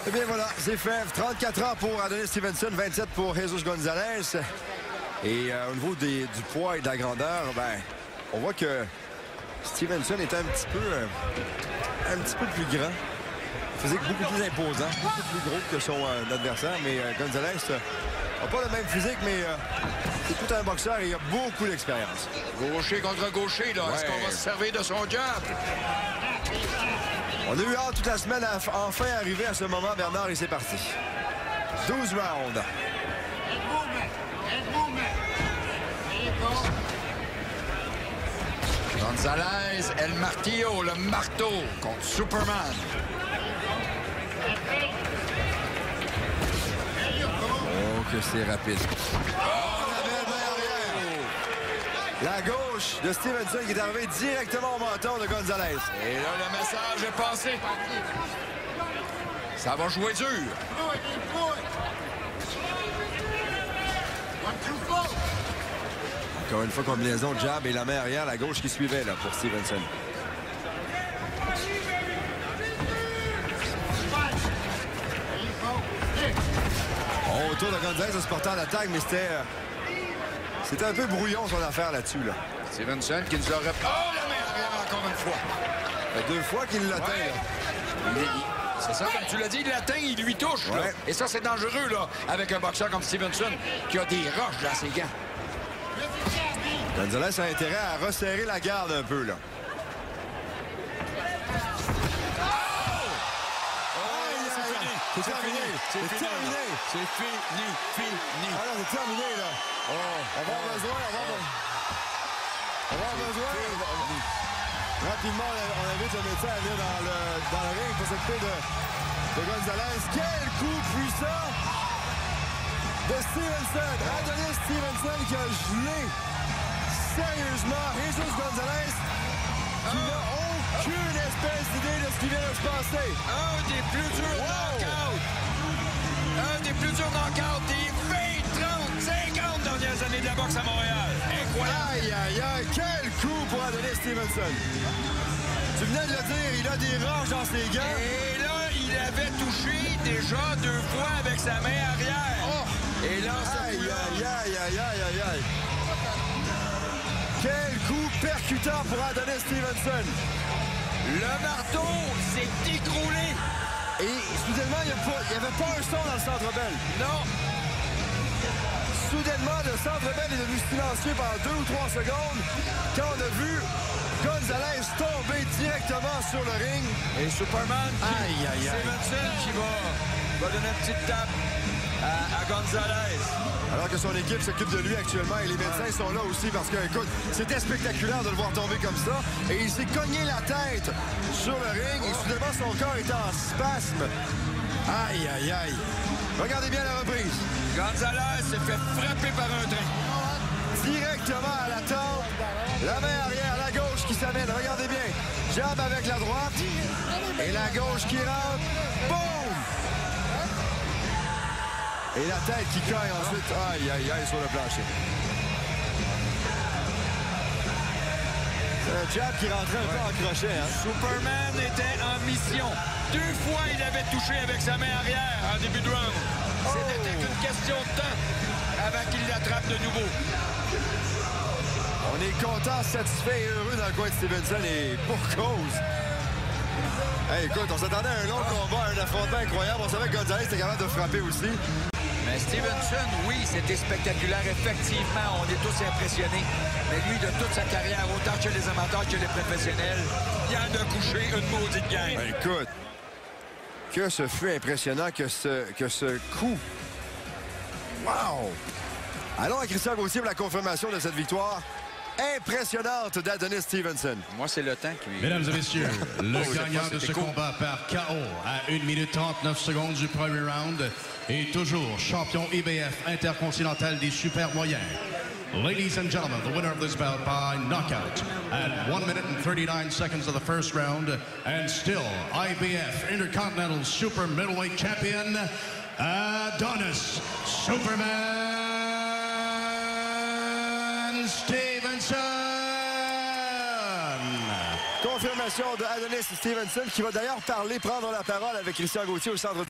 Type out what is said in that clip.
Eh bien voilà, c'est fait. 34 ans pour Adonis Stevenson, 27 pour Jesus Gonzalez. Et au niveau du poids et de la grandeur, ben, on voit que Stevenson est un petit peu plus grand. Physique beaucoup plus imposant, beaucoup plus gros que son adversaire. Mais Gonzalez n'a pas le même physique, mais c'est tout un boxeur et il a beaucoup d'expérience. Gaucher contre gaucher, là. Ouais. Est-ce qu'on va se servir de son job? On a eu hâte toute la semaine à enfin arriver à ce moment, Bernard, et c'est parti. 12 rounds. Gonzalez, El Martillo, le marteau contre Superman. Oh, que c'est rapide. La gauche de Stevenson qui est arrivé directement au menton de Gonzalez. Et là, le message est passé. Ça va jouer dur. Encore une fois, combinaison de jab et la main arrière, la gauche qui suivait là pour Stevenson. Oh, autour de Gonzalez se portait en attaque, mais c'était un peu brouillon son affaire là-dessus. Là. Stevenson qui nous aurait... Oh, la main arrière encore une fois. Ça fait 2 fois qu'il l'atteint. Ouais. C'est ça, comme tu l'as dit, il l'atteint, il lui touche. Ouais. Là. Et ça, c'est dangereux là, avec un boxeur comme Stevenson qui a des roches dans ses gants. Gonzalez a intérêt à resserrer la garde un peu, là. C'est terminé. C'est terminé. C'est fini. Alors, c'est terminé, là. Oh. On va avoir besoin, Rapidement, on invite le médecin à venir dans le ring pour s'occuper de Gonzalez. Quel coup puissant de Stevenson. Adonis Stevenson qui a gelé sérieusement Jesus Gonzalez qui n'a aucune espèce d'idée de ce qui vient de se passer. Un des plus durs knockouts. Un des plus durs knockouts des 20, 30, 50 dernières années de la boxe à Montréal. Incroyable. Aïe. Quel coup pour Adonis Stevenson. Tu venais de le dire, il a des roches dans ses gants. Et là, il avait touché déjà 2 fois avec sa main arrière. Oh. Et là, Aïe. Quel coup percutant pour Adonis Stevenson. Le marteau s'est écroulé. Et soudainement, il n'y avait pas un son dans le Centre Bell. Non. Soudainement, le Centre Bell est devenu silencieux pendant 2 ou 3 secondes quand on a vu Gonzalez tomber directement sur le ring. Et Superman, Aïe. Stevenson qui va donner une petite tape à Gonzalez. Alors que son équipe s'occupe de lui actuellement et les médecins sont là aussi parce que, écoute, c'était spectaculaire de le voir tomber comme ça. Et il s'est cogné la tête sur le ring et soudainement son corps était en spasme. Aïe. Regardez bien la reprise. Gonzalez s'est fait frapper par un train. Directement à la tempe. La main arrière, la gauche qui s'amène. Regardez bien. Jab avec la droite. Et la gauche qui rentre. Boum! Et la tête qui cogne ensuite. Aïe, sur le plancher. C'est un jab qui rentrait un peu en crochet. Hein? Superman était en mission. 2 fois, il avait touché avec sa main arrière en début de round. C'était qu'une question de temps avant qu'il l'attrape de nouveau. On est content, satisfait et heureux dans le coin de Stevenson et pour cause. Hey, écoute, on s'attendait à un long combat, un affrontement incroyable. On savait que Gonzalez était capable de frapper aussi. Mais Stevenson, oui, c'était spectaculaire. Effectivement, on est tous impressionnés. Mais lui, de toute sa carrière, autant chez les amateurs que les professionnels, il en a couché une maudite gang. Ben, écoute, que ce fut impressionnant que ce coup. Wow! Allons à Christian Gauthier pour la confirmation de cette victoire impressionnante d'Adonis Stevenson. Moi, c'est le temps qui... Mesdames et messieurs, le gagnant de ce combat par KO à 1 minute 39 secondes du premier round est toujours champion IBF intercontinental des super moyens. Ladies and gentlemen, the winner of this bout by knockout at 1 minute and 39 seconds of the first round and still IBF Intercontinental Super Middleweight Champion, Adonis Superman Stevenson. Confirmation de Adonis Stevenson qui va d'ailleurs prendre la parole avec Christian Gauthier au centre